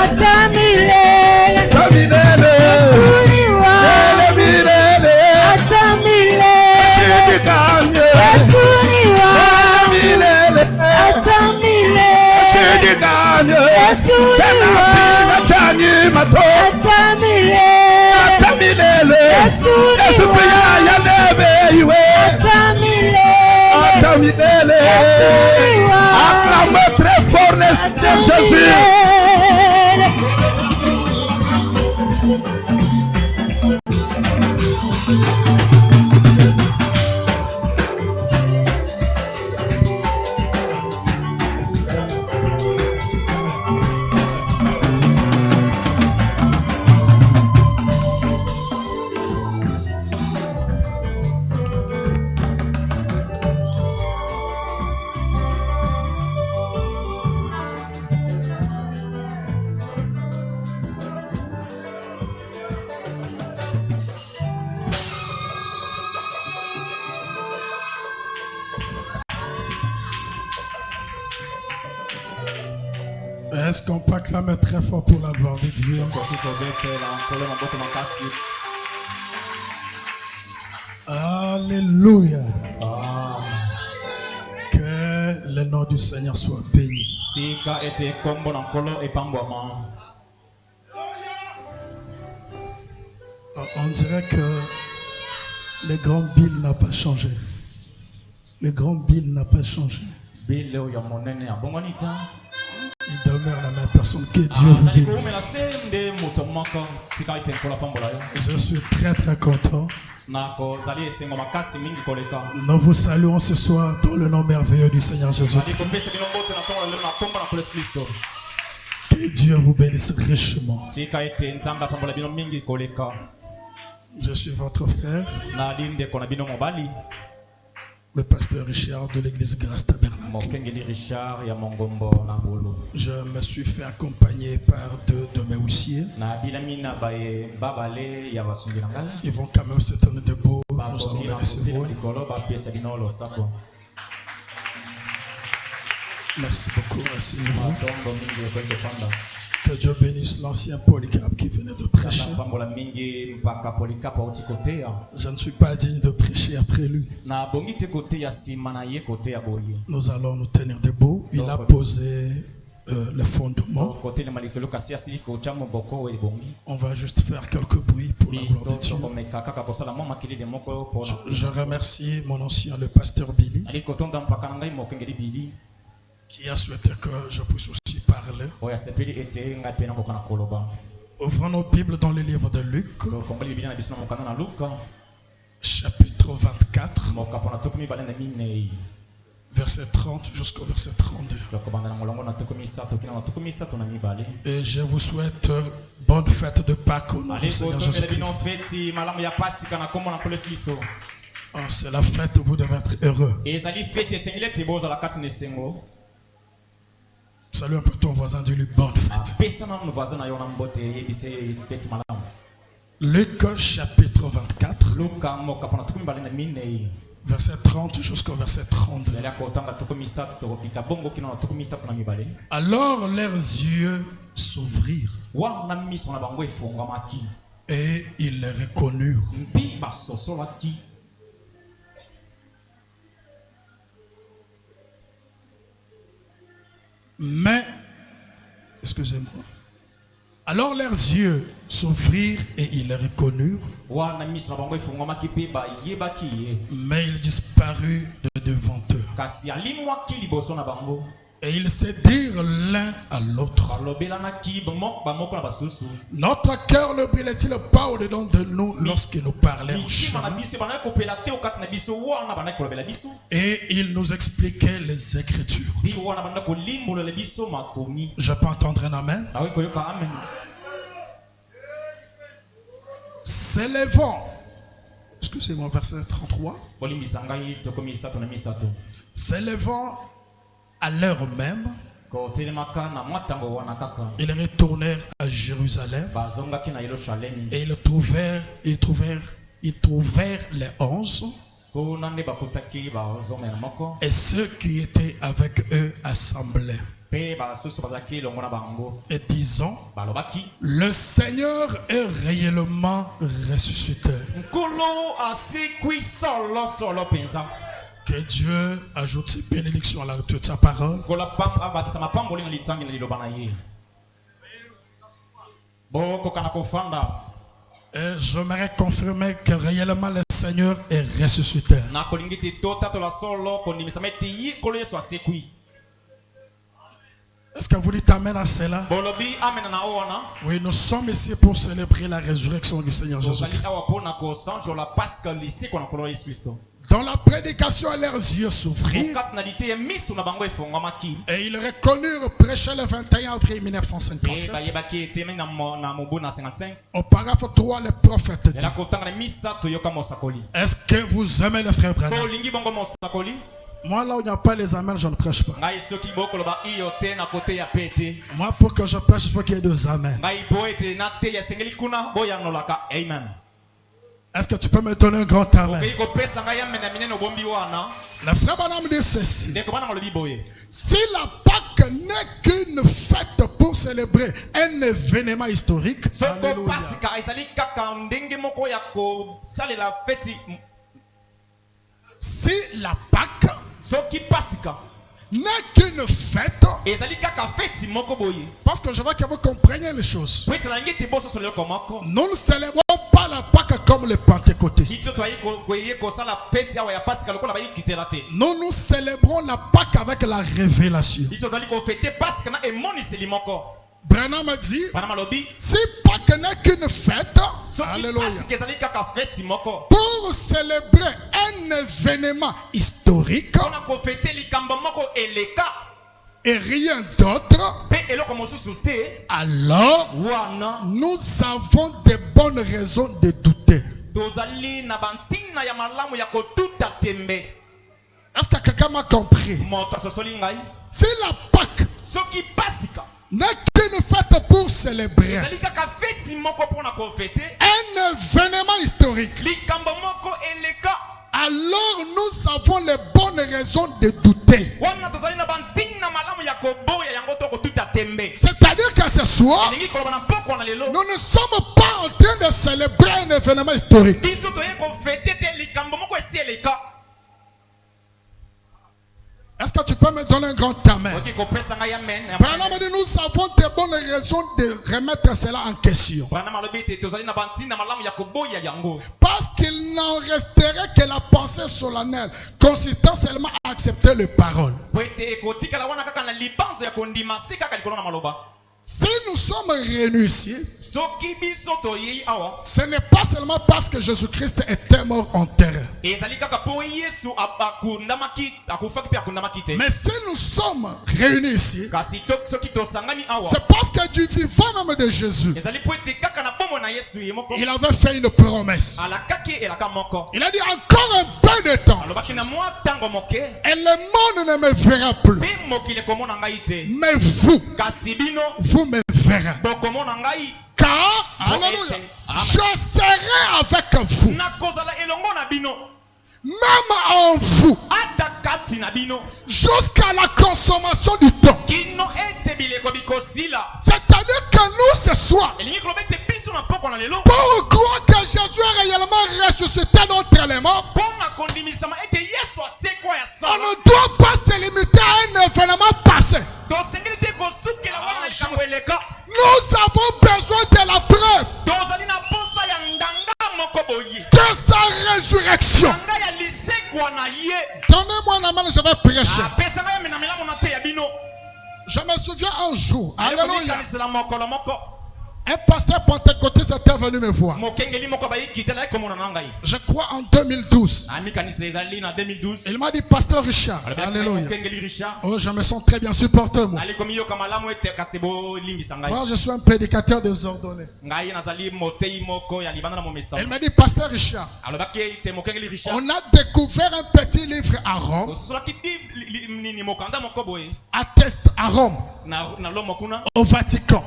Atamilele. Tamilele. Yesuniwa. Milele. Atamilele. Chidikanye. Yesuniwa. Milele. Atamilele. Chidikanye. Yesuniwa. Chanapina chanimato. Atamilele. Atamilele. Yesuniwa. Yesupia ya nebe iwe. Atamilele. Atamilele. Yesuniwa. Acclame très fort l'Esprit Jésus. Est-ce qu'on peut acclamer très fort pour la gloire de Dieu? Alléluia. Que le nom du Seigneur soit béni. On dirait que le grand Bill n'a pas changé. Le grand Bill n'a pas changé. Il demeure la même personne. Que Dieu vous bénisse. Je suis très très content. Nous vous saluons ce soir dans le nom merveilleux du Seigneur Jésus. Que Dieu vous bénisse richement. Je suis votre frère, le pasteur Richard de l'église Grâce Tabernacle. Je me suis fait accompagner par deux de mes huissiers. Ils vont quand même se tenir debout. Nous allons les recevoir. Merci beaucoup. Merci. Que Dieu bénisse l'ancien Polycarpe qui venait de prêcher. Je ne suis pas digne de prêcher après lui. Nous allons nous tenir debout. Il a posé le fondement. On va juste faire quelques bruits pour la gloire de Dieu. Je remercie mon ancien, le pasteur Billy, qui a souhaité que je puisse aussi parler. Ouvrons nos Bibles dans le livre de Luc, chapitre 24, verset 30 jusqu'au verset 32. Et je vous souhaite bonne fête de Pâques au nom du Seigneur Jésus-Christ. C'est la fête où vous devez être heureux. Salut un peu ton voisin, dis-lui bonne fête. Luc chapitre 24, verset 30 jusqu'au verset 32. Alors leurs yeux s'ouvrirent et ils les reconnurent. Mais, excusez-moi. Alors leurs yeux s'ouvrirent et ils les reconnurent. Mais ils disparurent de devant eux. Et ils se dirent l'un à l'autre: notre cœur ne brûlait-il pas au-dedans de nous lorsque nous parlions au chemin? Et il nous expliquait les Écritures. Je peux entendre un amen? S'élevant, excusez-moi, verset 33. S'élevant à l'heure même, ils retournèrent à Jérusalem et ils trouvèrent les 11 et ceux qui étaient avec eux assemblés. et disant, le Seigneur est réellement ressuscité. Que Dieu ajoute ses bénédictions à la lecture de sa parole. Et j'aimerais confirmer que réellement le Seigneur est ressuscité. Est-ce que vous dites amen à cela? Oui, nous sommes ici pour célébrer la résurrection du Seigneur Jésus-Christ. Dans la prédication, leurs yeux s'ouvrirent et ils reconnurent prêcher le 21 avril 1957. Au paragraphe 3, le prophète dit, est-ce que vous aimez le frère Branham? Moi, là où il n'y a pas les amens, je ne prêche pas. Moi, pour que je prêche, il faut qu'il y ait deux amens. Est-ce que tu peux me donner un grand amen? Le frère Branham dit ceci. Si la Pâque n'est qu'une fête pour célébrer un événement historique, alléluia. Si la Pâque n'est qu'une fête, parce que je veux que vous compreniez les choses. Nous ne célébrons pas la Pâque comme les pentecôtistes. Nous célébrons la Pâque avec la révélation. Branham a dit, si Pâque n'est qu'une fête, alléluia, pour célébrer un événement historique et rien d'autre, alors nous avons de bonnes raisons de douter. Est-ce que quelqu'un m'a compris? Si la Pâque n'est qu'une fête pour célébrer un événement historique, alors nous avons les bonnes raisons de douter. C'est-à-dire qu'à ce soir, nous ne sommes pas en train de célébrer un événement historique. Est-ce que tu peux me donner un grand amen? Branham dit, nous avons de bonnes raisons de remettre cela en question. Parce qu'il n'en resterait que la pensée solennelle, consistant seulement à accepter les paroles. Si nous sommes réunis ici, ce n'est pas seulement parce que Jésus-Christ était mort en terre. Mais si nous sommes réunis ici, c'est parce que du vivant même de Jésus, il avait fait une promesse. Il a dit encore un peu de temps et le monde ne me verra plus. Mais vous me verrez. Car, alléluia, je serai avec vous, même en vous, jusqu'à la consommation du temps. C'est-à-dire que nous ce soir, pour croire que Jésus est réellement ressuscité d'entre les morts, on ne doit pas se limiter à un événement passé. Nous avons besoin de la preuve de sa résurrection. Donnez-moi la main, je vais prêcher. Je me souviens un jour, alléluia, un pasteur pentecôtiste était venu me voir. Je crois en 2012. Il m'a dit, pasteur Richard, alléluia, oh, je me sens très bien, supporte-moi. Moi, je suis un prédicateur désordonné. Il m'a dit, pasteur Richard, on a découvert un petit livre à Rome, atteste à Rome, au Vatican,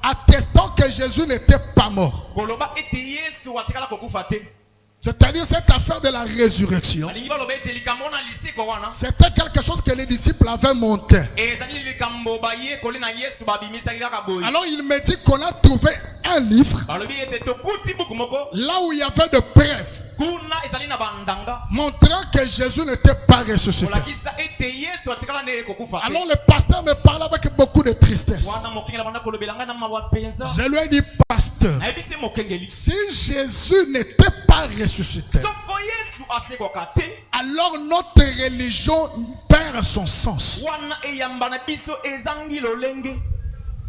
attestant que Jésus n'était pas mort. C'est-à-dire cette affaire de la résurrection. C'était quelque chose que les disciples avaient monté. Alors il me dit qu'on a trouvé un livre là où il y avait de preuves montrant que Jésus n'était pas ressuscité. Alors le pasteur me parle avec beaucoup de tristesse. Je lui ai dit, pasteur, si Jésus n'était pas ressuscité, alors notre religion perd son sens.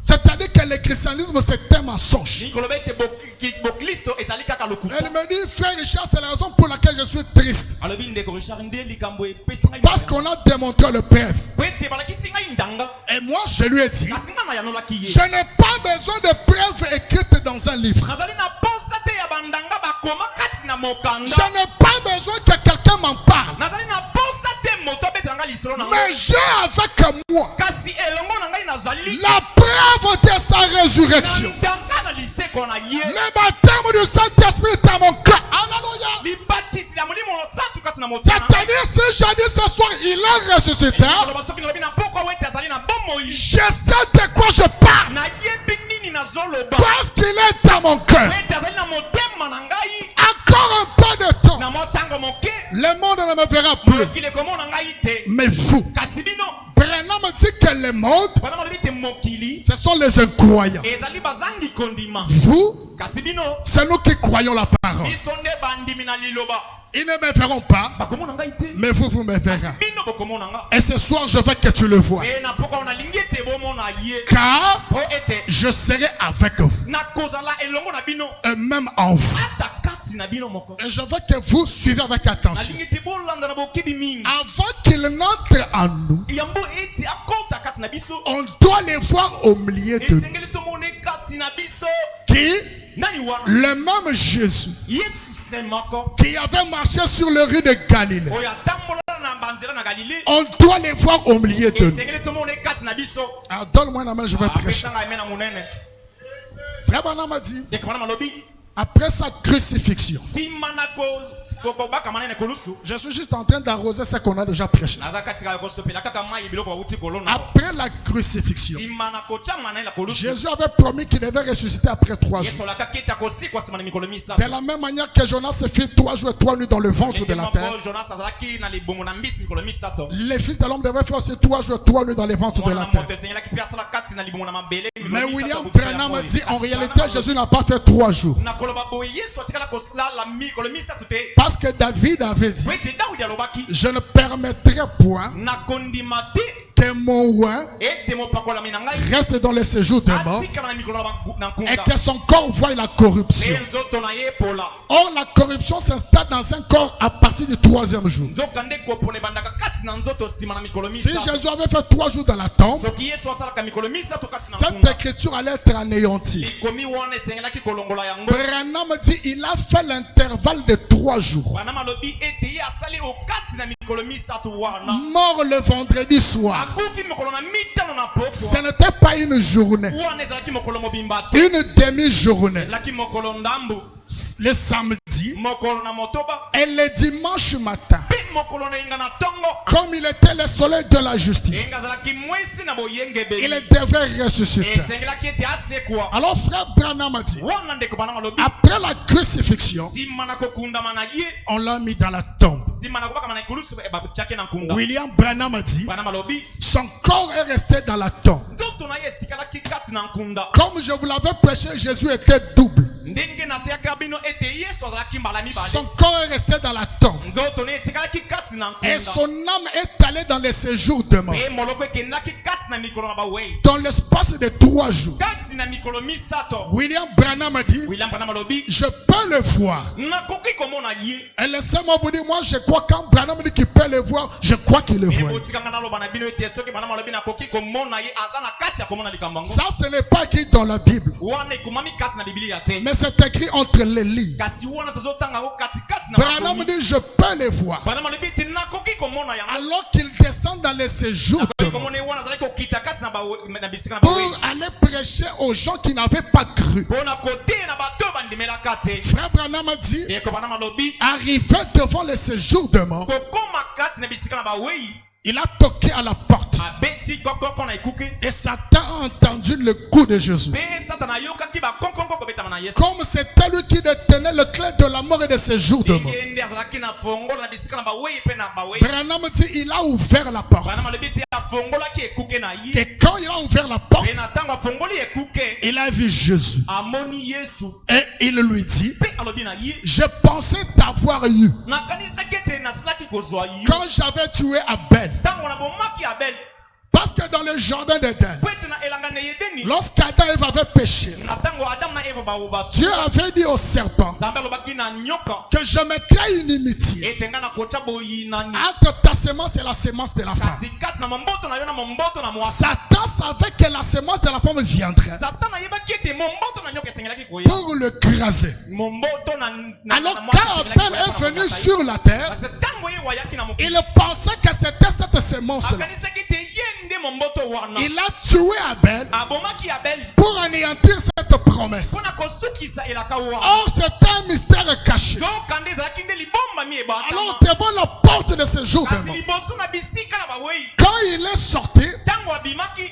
C'est-à-dire que le christianisme c'est un mensonge. Elle me dit, frère Richard, c'est la raison pour laquelle je suis triste. Parce qu'on a démontré le preuve. Et moi je lui ai dit, je n'ai pas besoin de preuves écrites dans un livre. Je n'ai pas besoin que quelqu'un m'en parle. Mais j'ai avec moi la preuve de sa résurrection. Le baptême du Saint-Esprit est à mon cœur. Alléluia. C'est-à-dire, si je dis ce soir il est ressuscité, je sais de quoi je parle. Parce qu'il est à mon cœur. Encore un peu de temps, le monde ne me verra plus. Mais vous, Branham me dit que le monde, ce sont les incroyants. Vous, c'est nous qui croyons la parole. Ils ne me verront pas, mais vous me verrez. Et ce soir, je veux que tu le vois. Car je serai avec vous. Et même en vous. Et je veux que vous suivez avec attention. Avant qu'il n'entre en nous, on doit les voir au milieu de nous. Qui? Le même Jésus qui avait marché sur le rue de Galilée. On doit les voir au milieu de nous. Alors donne-moi la main, je vais prêcher. Frère Branham m'a dit, après sa crucifixion, je suis juste en train d'arroser ce qu'on a déjà prêché. Après la crucifixion, Jésus avait promis qu'il devait ressusciter après 3 jours. De la même manière que Jonas se fit 3 jours et 3 nuits dans le ventre de la terre, les fils de l'homme devaient faire aussi 3 jours et 3 nuits dans le ventre de la terre. Mais William Branham a dit, en réalité Jésus n'a pas fait 3 jours. Parce que David avait dit, je ne permettrai point que mon roi reste dans le séjour des morts et que son corps voie la corruption. Or la corruption s'installe dans un corps à partir du 3e jour. Si Jésus avait fait 3 jours dans la tombe, cette écriture allait être anéantie. Branham dit il a fait l'intervalle de 3 jours. Mort le vendredi soir. Ce n'était pas une journée, une demi-journée. Le samedi et le dimanche matin, comme il était le soleil de la justice, il devait ressusciter. Alors frère Branham a dit, après la crucifixion, on l'a mis dans la tombe. William Branham a dit, son corps est resté dans la tombe. Comme je vous l'avais prêché, Jésus était double. Son corps est resté dans la tombe et son âme est allée dans le séjour de mort. Dans l'espace de 3 jours, William Branham a dit, je peux le voir. Et laissez-moi vous dire, moi je crois quand Branham dit qu'il peut le voir, je crois qu'il le voit. Ça ce n'est pas écrit dans la Bible, mais c'est écrit entre les lignes. Branham dit, je peux les voir. Alors qu'il descend dans les séjours pour aller prêcher aux gens qui n'avaient pas cru. Frère Branham a dit, arrivé devant les séjours de mort, il a toqué à la porte. Et Satan a entendu le coup de Jésus. Comme c'était lui qui détenait le clé de la mort et de ses jours de mort. Branham dit, il a ouvert la porte. Et quand il a ouvert la porte, il a vu Jésus. Et il lui dit, je pensais t'avoir eu quand j'avais tué Abel. Parce que dans le jardin d'Éden, lorsqu'Adam et Ève avaient péché, Dieu avait dit au serpent que je mettrai une inimitié entre ta sémence et la sémence de la femme. Satan savait que la sémence de la femme viendrait pour le craser. Alors quand Abel est venu sur la terre, il pensait que c'était cette sémence-là. Il a tué Abel pour anéantir cette promesse. Or, c'est un mystère caché. Alors, devant la porte de ce jour de mort, quand il est sorti,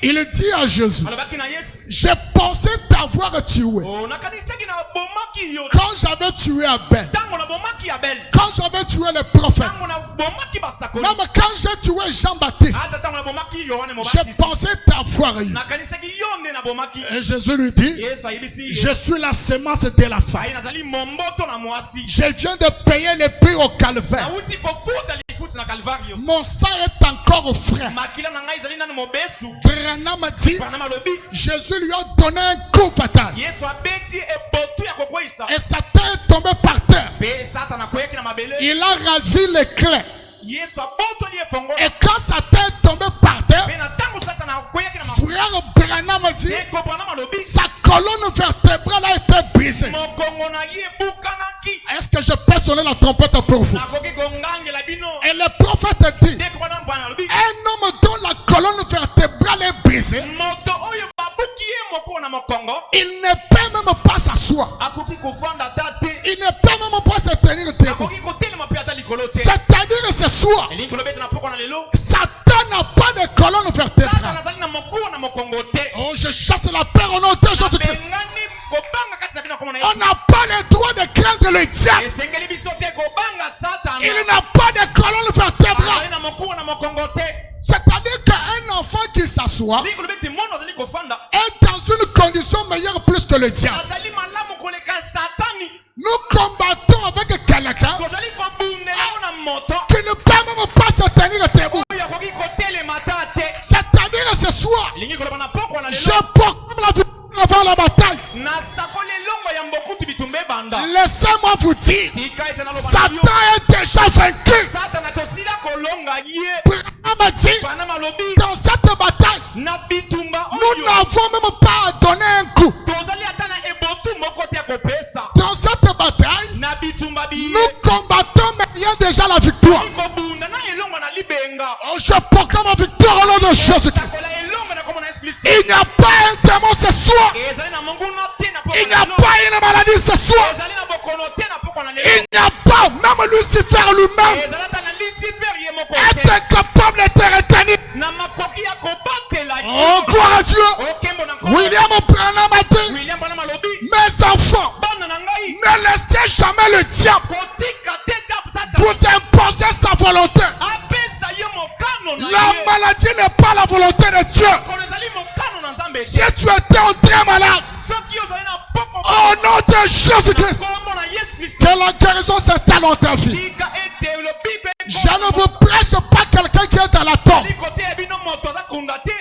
il dit à Jésus, j'ai pensé t'avoir tué quand j'avais tué Abel, quand j'avais tué les prophètes, même quand j'ai tué Jean-Baptiste, j'ai pensé t'avoir eu. Et Jésus lui dit, je suis la sémence de la femme. Je viens de payer le prix au calvaire. Mon sang est encore frais. Branham a dit, Jésus lui a donné un coup fatal. Et Satan est tombé par terre. Il a ravi les clés. Et quand Satan est tombé par terre, frère Branham a dit, sa colonne vertébrale a été brisée. Est-ce que je peux sonner la trompette pour vous? Et le prophète dit, un homme dont la colonne vertébrale est brisée, il ne peut même pas s'asseoir. Il ne peut même pas se tenir debout. C'est-à-dire ce soir, Satan n'a pas de colonne vertébrale. Oh, je chasse la peur au nom de Jésus-Christ. On n'a pas le droit de craindre le diable. Il n'a pas de colonne vertébrale. C'est-à-dire qu'un enfant qui s'assoit est dans une condition meilleure plus que le diable. Nous combattons avec quelqu'un qui ne peut même pas se tenir debout. C'est-à-dire ce soir, je proclame la victoire avant la bataille. Laissez-moi vous dire, Satan est déjà vaincu. Branham dit, dans cette bataille, nous n'avons même pas à donner un coup. Dans cette bataille, nous combattons, mais il y a déjà la victoire. Oh, je proclame la victoire au nom de Jésus-Christ. Il n'y a pas un démon ce soir. Il n'y a pas une maladie ce soir. Il n'y a pas, même Lucifer lui-même est incapable de te retenir. Oh, gloire à Dieu. William Branham a dit, mes enfants, ne laissez jamais le diable vous imposer sa volonté. La maladie n'est pas la volonté de Dieu. Si tu étais très malade, au nom de Jésus-Christ, que la guérison s'installe dans ta vie. Je ne vous prêche pas quelqu'un qui est dans la tombe,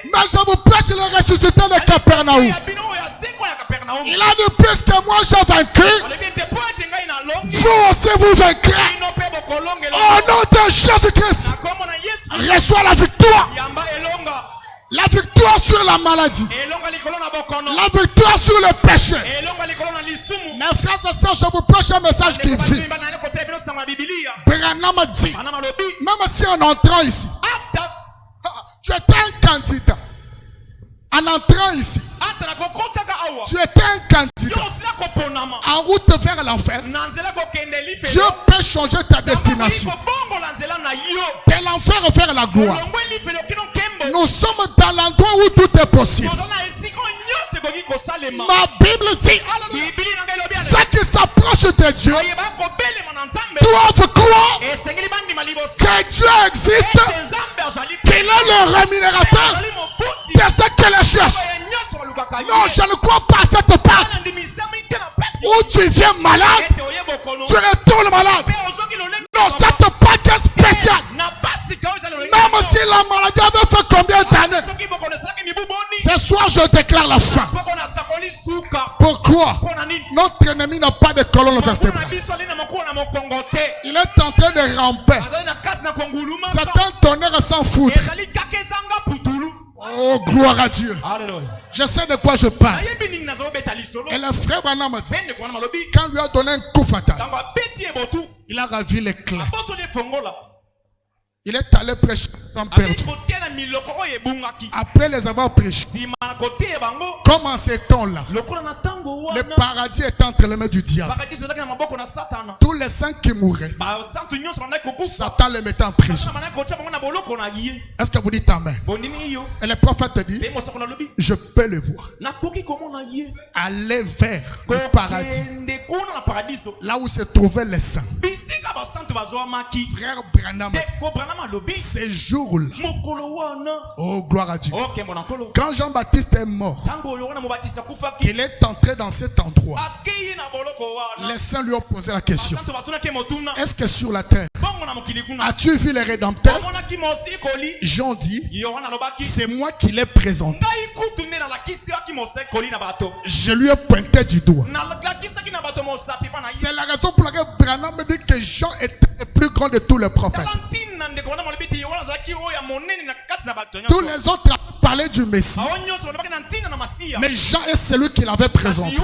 mais je vous prêche le ressuscité de Capernaum. Il a dit, puisque moi j'ai vaincu, vous aussi vous vaincrez. Au nom de Jésus-Christ, reçois la victoire. La victoire sur la maladie. La victoire sur le péché. Mes frères et sœurs, je vous prêche un message qui vit. Branham dit, même si en entrant ici, tu étais un candidat. En entrant ici, tu étais un candidat en route vers l'enfer. Dieu peut changer ta destination de l'enfer vers la gloire. Nous sommes dans l'endroit où tout est possible. Ma Bible dit, ceux qui s'approchent de Dieu doivent croire que Dieu existe, qu'il est le rémunérateur de ceux qui le cherchent. Non, je ne crois pas à cette part où tu viens malade, tu retournes malade. Non, cette Pâque est spéciale. Même si la maladie avait fait combien d'années, ce soir je déclare la fin. Pourquoi? Notre ennemi n'a pas de colonne vertébrale. Il est en train de ramper. C'est un tonnerre sans foutre. Oh, gloire à Dieu. Je sais de quoi je parle. Et le frère Branham dit, quand lui a donné un coup fatal, il a ravi les clés. Il est allé prêcher sans perdre. Après les avoir prêchés, comme en ces temps-là, le paradis est entre les mains du diable. Tous les saints qui mouraient, Satan les mettait en prison. Est-ce que vous dites amen? Et le prophète dit, je peux le voir. Aller vers le paradis, là où se trouvaient les saints. Frère Branham, ces jours-là, oh gloire à Dieu, quand Jean-Baptiste est mort, qu'il est entré dans cet endroit, les saints lui ont posé la question, est-ce que sur la terre as-tu vu les rédempteurs? Jean dit, c'est moi qui l'ai présenté. Je lui ai pointé du doigt. C'est la raison pour laquelle Branham me dit que Jean était le plus grand de tous les prophètes. Tous les autres parlaient du Messie, mais Jean est celui qui l'avait présenté.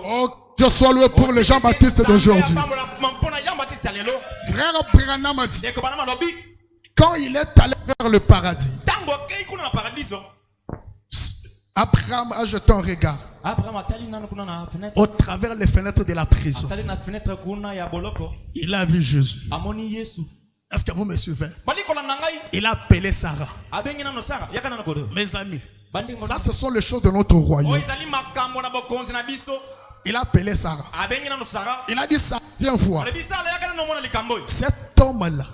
Oh, Dieu soit loué pour le Jean-Baptiste d'aujourd'hui. Frère Branham a dit, quand il est allé vers le paradis, Abraham a jeté un regard au travers les fenêtres de la prison. Il a vu Jésus. Est-ce que vous me suivez? Il a appelé Sarah. Mes amis, ça ce sont les choses de notre royaume. Il a appelé Sarah. Il a dit, ça, viens voir. Cet homme-là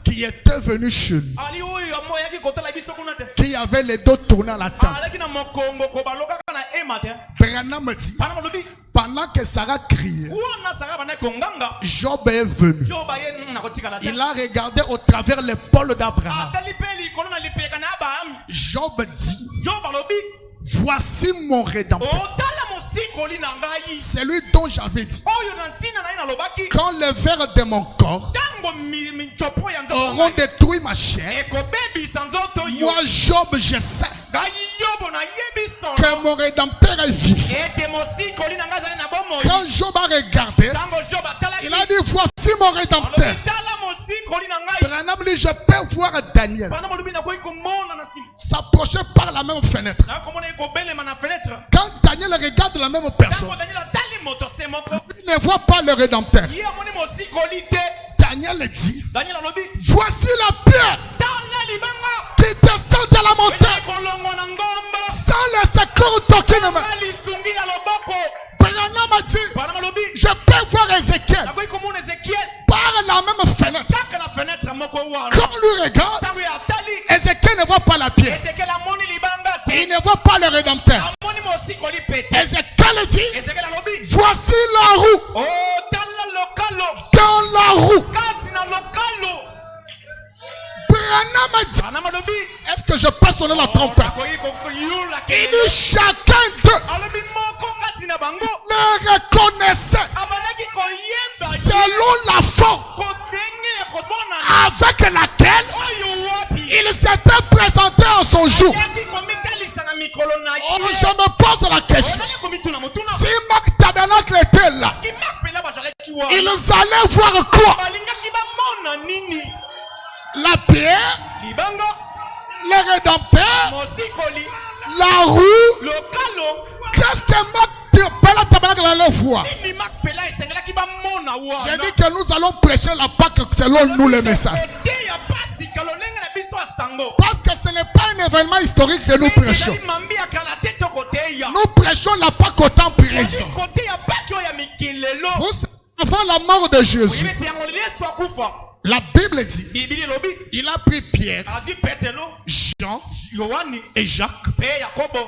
qui était venu chez nous, qui avait les dos tournés à la table. Branham dit, pendant que Sarah criait, Job est venu. Il a regardé au travers l'épaule d'Abraham. Job dit, voici mon rédempteur. C'est lui dont j'avais dit, quand les vers de mon corps auront détruit ma chair, moi Job je sais que mon rédempteur est vif. Quand Job a regardé, il a dit, voici mon rédempteur. Branham dit, je peux voir Daniel s'approcher par la même fenêtre. Quand Daniel regarde la même personne, il ne voit pas le rédempteur. Daniel dit, voici la pierre qui descend de la montagne sans le secours d'aucune main. Branham a dit, je peux voir Ézéchiel par la même fenêtre. Quand on lui regarde, Ézéchiel ne voit pas la pierre. Il ne voit pas le rédempteur. Ézéchiel dit, voici la roue. Dans la roue. Branham a dit, est-ce que je peux sonner la trompette? Il dit, chacun d'eux le reconnaissait selon la forme avec laquelle il s'était présenté en son jour. je me pose la question. Si Marc Tabernacle était là, ils allaient voir quoi? La pierre, le rédempteur, la roue. Qu'est-ce que Marc Tabernacle allait voir? J'ai dit que nous allons prêcher la Pâque selon nous le message. Parce que ce n'est pas un événement historique que nous prêchons. Nous prêchons la Pâque au temps présent. Vous savez, avant la mort de Jésus, la Bible dit, il a pris Pierre, Jean et Jacques.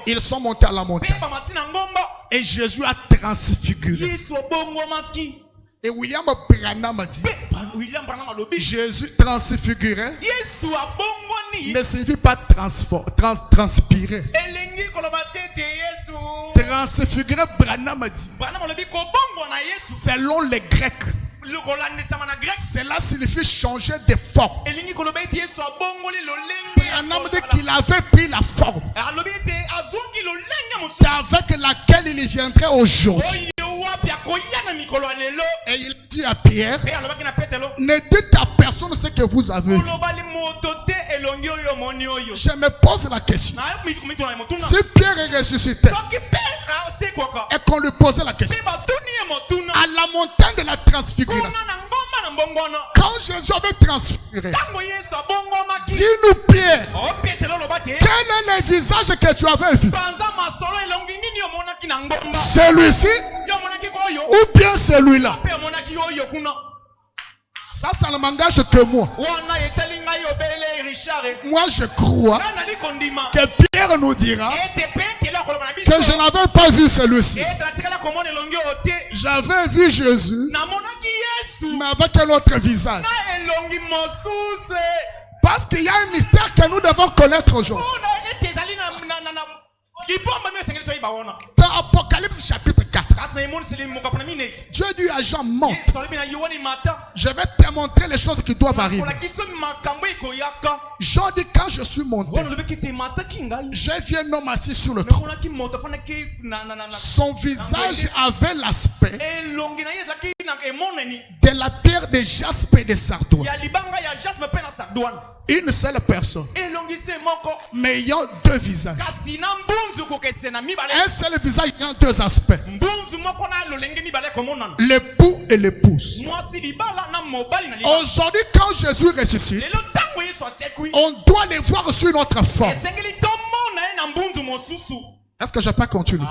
Ils sont montés à la montagne. Et Jésus a transfiguré. Et William Branham a dit, Jésus transfiguré ne signifie pas transpirer. Transfiguré, Branham a dit, selon les Grecs, cela signifie changer de forme. Branham dit qu'il avait pris la forme avec laquelle il viendrait aujourd'hui. Et il dit à Pierre, ne dites à personne ce que vous avez vu. Je me pose la question, si Pierre est ressuscité et qu'on lui posait la question à la montagne de la transfiguration, quand Jésus avait transfiguré, dis-nous Pierre, quel est le visage que tu avais vu? Celui-ci ou bien celui-là? Ça ne m'engage que moi. Moi je crois que Pierre nous dira que je n'avais pas vu celui-ci. J'avais vu Jésus, mais avec un autre visage. Parce qu'il y a un mystère que nous devons connaître aujourd'hui. Dans Apocalypse chapitre 4, Dieu dit à Jean, monte. Je vais te montrer les choses qui doivent arriver. Jean dit, quand je suis monté, j'ai vu un homme assis sur le trône. Son visage avait l'aspect de la pierre de jaspe et de sardoine. Une seule personne, mais ayant deux visages. Un seul visage ayant deux aspects. L'époux et l'épouse. Aujourd'hui, quand Jésus ressuscite, on doit les voir sur notre forme. Est-ce que je peux continuer?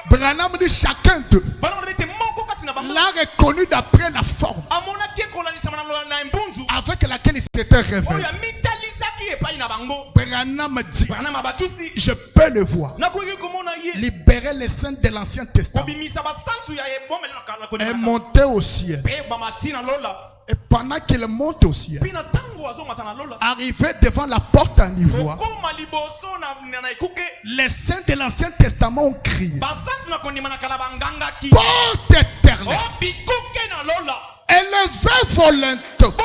Branham dit chacun d'eux l'a reconnu d'après la forme avec laquelle il s'était révélé. Branham dit, je peux le voir. Libérer les saints de l'Ancien Testament et monter au ciel. Et pendant qu'il monte au ciel, arrivé devant la porte en ivoire, les saints de l'Ancien Testament ont crié, porte éternelle, élevez vos linteaux, que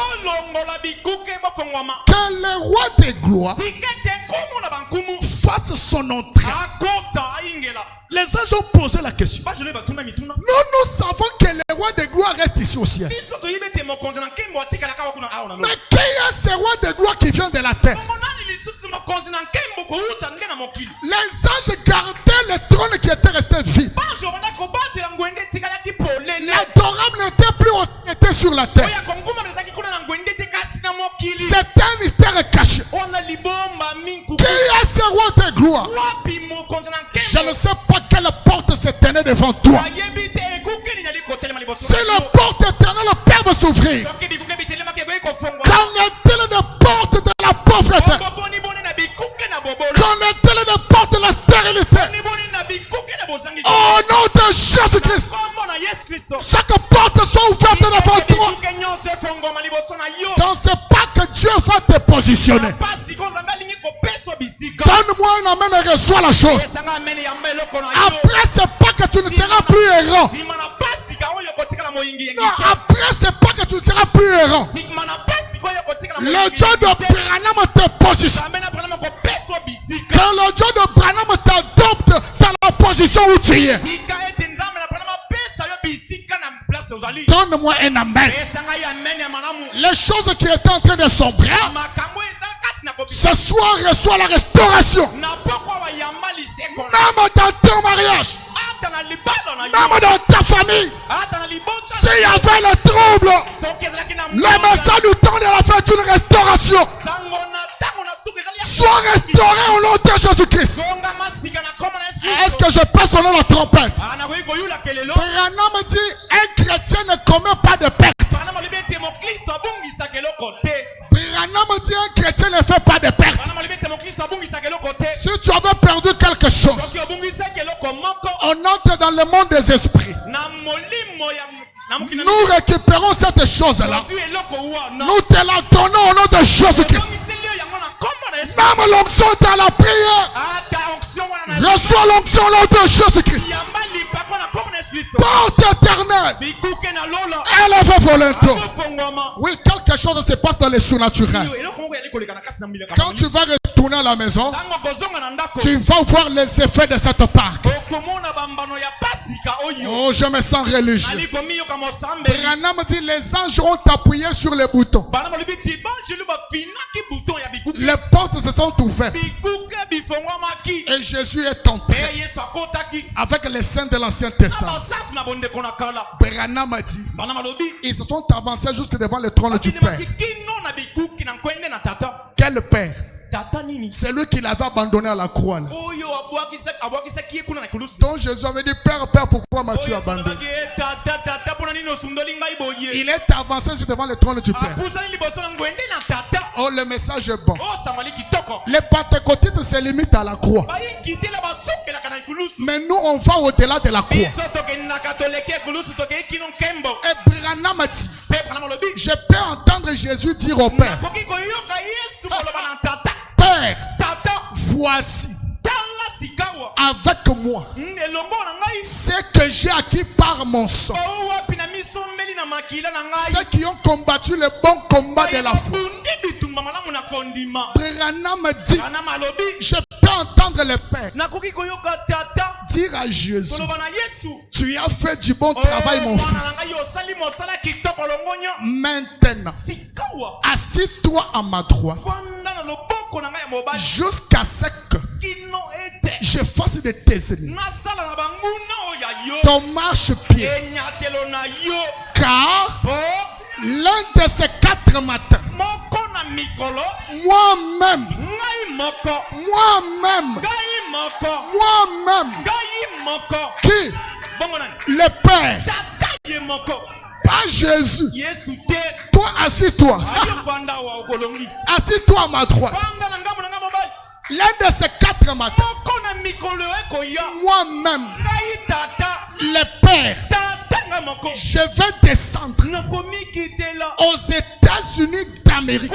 le roi de gloire fasse son entrée. Les anges ont posé la question. Nous savons que le roi de gloire reste ici au ciel. Mais qui est ce roi de gloire qui vient de la terre? Les anges gardaient le trône qui était resté vide. L'adorable n'était plus au ciel, était sur la terre. C'est un mystère caché. Qui est ce roi de gloire? Je ne sais pas quelle porte s'éternelle devant toi. Si la porte éternelle peut s'ouvrir, qu'en est-il des portes de la pauvreté? Qu'en est-il des portes de la stérilité? Au nom de Jésus-Christ, chaque porte soit ouverte devant toi. Dans ce pas que Dieu va te positionner. Donne-moi un amen et reçois la chose. Après ce pas que tu ne seras plus errant. Non, après ce pas que tu ne seras plus errant. Le Dieu de Branham te positionne. le Dieu de Branham t'adopte dans la position où tu es. Donne-moi un amen. Les choses qui étaient en train de sombrer, ce soir reçoit la restauration. Même dans ton mariage, même dans ta famille, s'il y avait le trouble, le message du temps de la fête est une restauration. Sois restauré au nom de Jésus-Christ. Est-ce que je peux sonner la trompette? Branham dit un chrétien ne commet pas de perte. Branham dit un chrétien ne fait pas de perte. Si tu avais perdu quelque chose, on entre dans le monde des esprits. Nous récupérons cette chose-là. Nous te la donnons au nom de Jésus-Christ. Même l'onction dans la prière. Reçois l'onction au nom de Jésus-Christ. Porte éternelle. Élève volonté. Oui, quelque chose se passe dans les surnaturels. Quand tu vas retourner à la maison, tu vas voir les effets de cette Pâque. Oh, je me sens religieux. Branham dit les anges ont appuyé sur les boutons. Les portes se sont ouvertes. Et Jésus est entré avec les saints de l'Ancien Testament. Branham a dit ils se sont avancés jusque devant le trône du Père. Quel Père? C'est lui qui l'avait abandonné à la croix. Donc Jésus avait dit Père, Père, pourquoi m'as-tu abandonné? Il est avancé juste devant le trône du Père. Oh, le message est bon. Les pentecôtistes se limitent à la croix. Mais nous, on va au-delà de la croix. Et Branham a dit je peux entendre Jésus dire au Père Père, voici avec moi ce que j'ai acquis par mon sang. Ceux qui ont combattu le bon combat de la foi. Branham dit je peux entendre le Père dire à Jésus tu as fait du bon travail mon fils. Maintenant assis-toi à ma droite jusqu'à ce que je fasse de tes ennemis ton marche-pied. Car l'un de ces 4 matins, moi-même, qui? Le Père, pas Jésus. Toi, assis-toi. Assis-toi à ma droite. L'un de ces 4 matins, moi-même, le Père, je vais descendre aux États-Unis d'Amérique.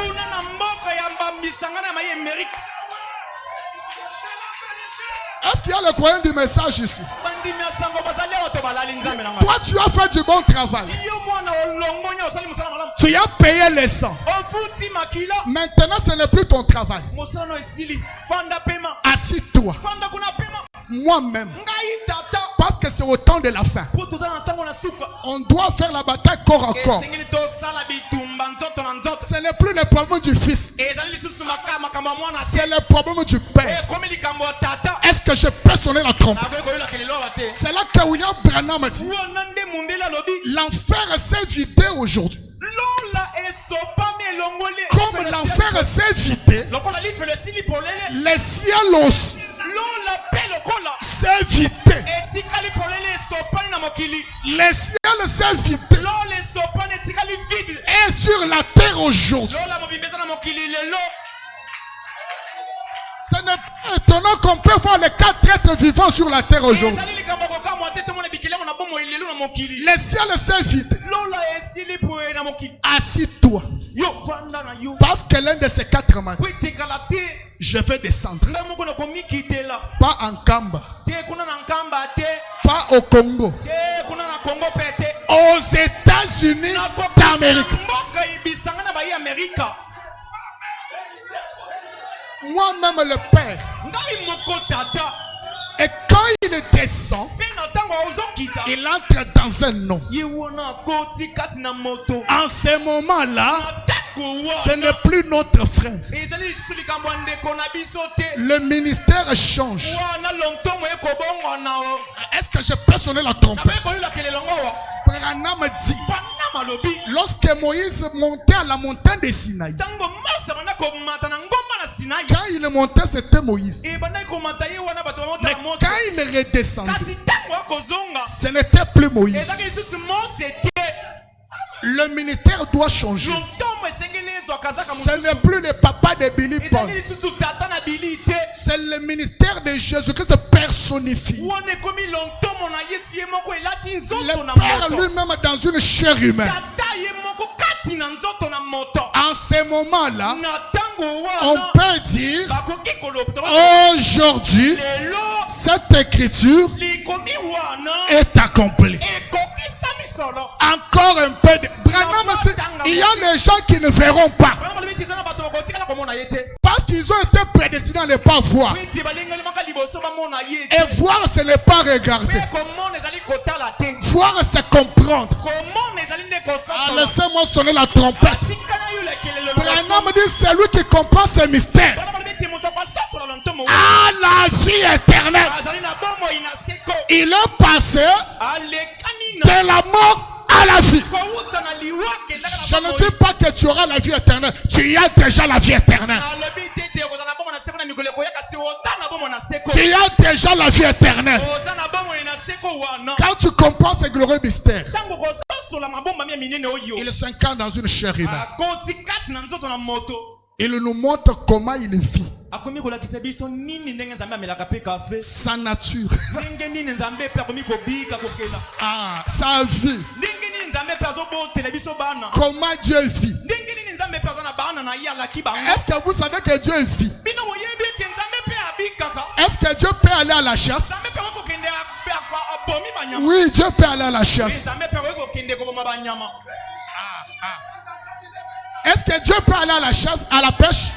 Est-ce qu'il y a le croyant du message ici? Toi, tu as fait du bon travail. Tu as payé les sangs. Maintenant, ce n'est plus ton travail. Assis-toi. Moi-même. Parce que c'est au temps de la fin. On doit faire la bataille corps à corps. Ce n'est plus le problème du fils. C'est le problème du père. Est-ce que je peux sonner la trompe? C'est là que William Branham a dit l'enfer s'est vidé aujourd'hui. Comme l'enfer s'est vidé, les ciels aussi s'est vidé. Les ciels s'est vidé. Et sur la terre aujourd'hui. Ce n'est pas étonnant qu'on peut voir les 4 êtres vivants sur la terre aujourd'hui. Les ciels s'est vidé. Assis-toi. Parce que l'un de ces 4 matins, je vais descendre. Pas en Kamba. Pas au Congo. Aux États-Unis d'Amérique. moi-même le Père. Et quand il descend, il entre dans un nom. En ce moment-là, ce n'est plus notre frère. Le ministère change. Est-ce que je peux sonner la trompette? Branham dit, lorsque Moïse montait à la montagne de Sinaï, quand il montait, c'était Moïse. Mais quand il redescendait, ce n'était plus Moïse. Le ministère doit changer. Ce n'est plus le papa de Billy Paul. C'est le ministère de Jésus-Christ personnifié. Le Père lui-même dans une chair humaine. En ce moment-là, on peut dire aujourd'hui, cette écriture est accomplie. Encore un peu de... Il y a des gens qui ne verront pas. Parce qu'ils ont été prédestinés à ne pas voir. Et voir, ce n'est pas regarder. Voir, c'est comprendre. Laissez-moi sonner la trompette. Branham dit, c'est lui qui comprend ce mystère. À la vie éternelle. Il est passé de la mort à la vie. Je ne dis pas que tu auras la vie éternelle. Tu y as déjà la vie éternelle. Tu y as déjà la vie éternelle. Quand tu comprends ce glorieux mystère, il s'incarne dans une chair humaine. Il nous montre comment il vit. Sa nature. Sa vie. Comment Dieu vit. Est-ce que vous savez que Dieu vit? Est-ce que Dieu peut aller à la chasse? Oui, Dieu peut aller à la chasse. Est-ce que Dieu peut aller à la chasse, à la pêche?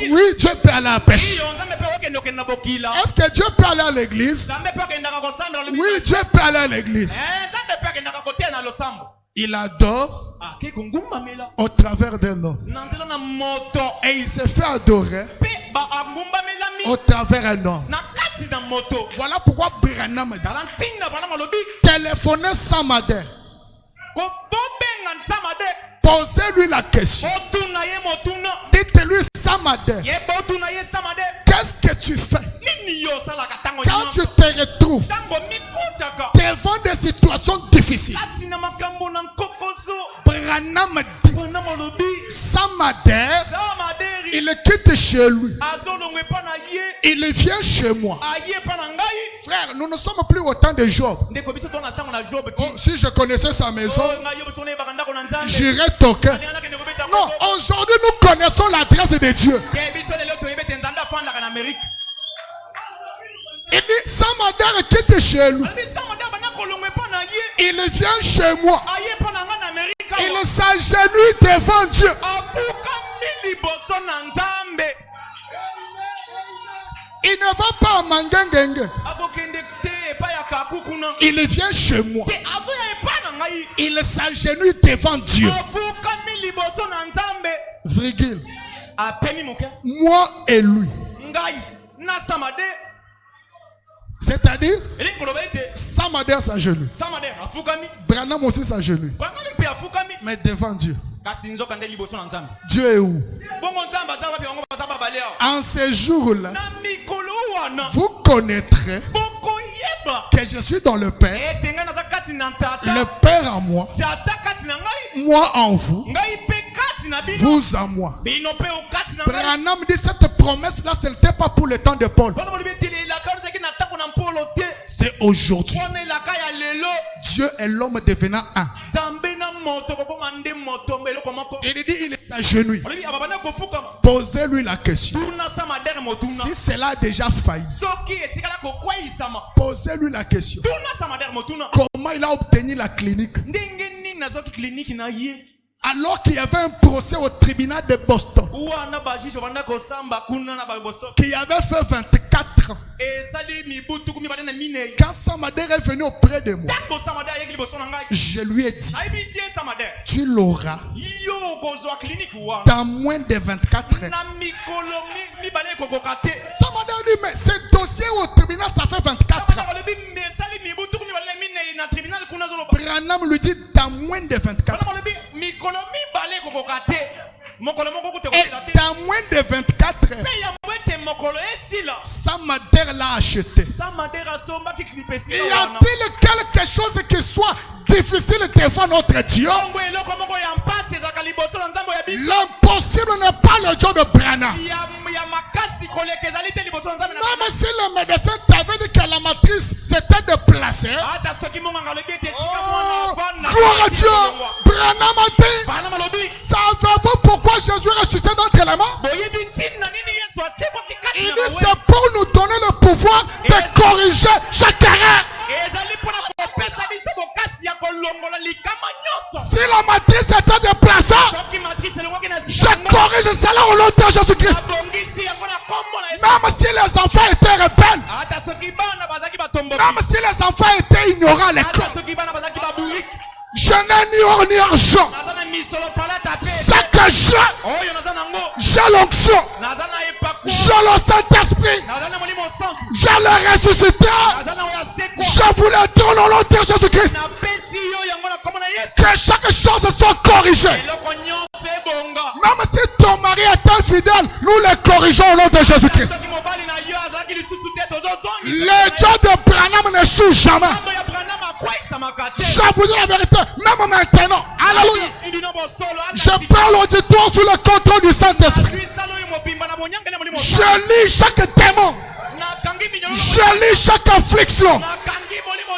Oui, Dieu peut aller à la pêche. Est-ce que Dieu peut aller à l'église? Oui, Dieu peut aller à l'église. Il adore au travers d'un homme. Et il se fait adorer au travers d'un homme. Voilà pourquoi Branham dit, téléphonez Samadé. Posez-lui la question. Dites-lui, Samadé, qu'est-ce que tu fais quand tu te retrouves devant des situations difficiles? Branham dit, Samadé, il quitte chez lui. Il vient chez moi. Frère, nous ne sommes plus au temps de Job. Oh, si je connaissais sa maison, j'irais toquer. Non, aujourd'hui nous connaissons l'adresse de Dieu. Il dit, Samadé quitte chez lui. Il vient chez moi. Il s'agenouille devant Dieu. Il ne va pas à Mangengenge. Il vient chez moi. Il s'agenouille devant Dieu. Virgule. Moi et lui. C'est-à-dire, Samadé s'agenouille. Branham aussi s'agenouille. Mais devant Dieu. Dieu est où? En ce jour-là, vous connaîtrez que je suis dans le Père, le Père en moi, moi en vous, vous en moi. Branham dit cette promesse-là, ce n'était pas pour le temps de Paul. C'est aujourd'hui. Dieu et l'homme devenant un. Il dit, il s'agenouille. Posez-lui la question. Si cela a déjà failli, posez-lui la question. Comment il a obtenu la clinique? Alors qu'il y avait un procès au tribunal de Boston, qui avait fait 24 ans. Quand Samader est venu auprès de moi, je lui ai dit, tu l'auras dans moins de 24 heures. Samader dit, mais ce dossier au tribunal, ça fait 24 ans. Branham lui dit, dans moins de 24 heures. Et dans moins de 24 heures, Samader l'a acheté. Y a-t-il quelque chose qui soit difficile devant notre Dieu? L'impossible n'est pas le Dieu de Branham. Même si le médecin t'avait dit que la matrice s'était déplacée, gloire à Dieu, Branham a dit, savez-vous pourquoi Jésus est ressuscité d'entre les morts? Il dit, c'est pour nous donner le pouvoir de corriger chaque erreur. Si la matrice était déplacée, je corrige cela au nom de Jésus-Christ. Même si les enfants étaient rebelles, même si les enfants étaient ignorants à l'école, je n'ai ni or ni argent. C'est que j'ai l'onction, j'ai le Saint-Esprit, j'ai le ressuscité. Je vous le donne au nom de Jésus-Christ. Que chaque chose soit corrigée. Même si ton mari est infidèle, nous les corrigeons au nom de Jésus-Christ. Le Dieu de Branham n'échoue jamais. Je vous dis la vérité, même maintenant. Alléluia. Je parle auditoire sous le contrôle du Saint-Esprit. Je lis chaque démon. Je lis chaque affliction.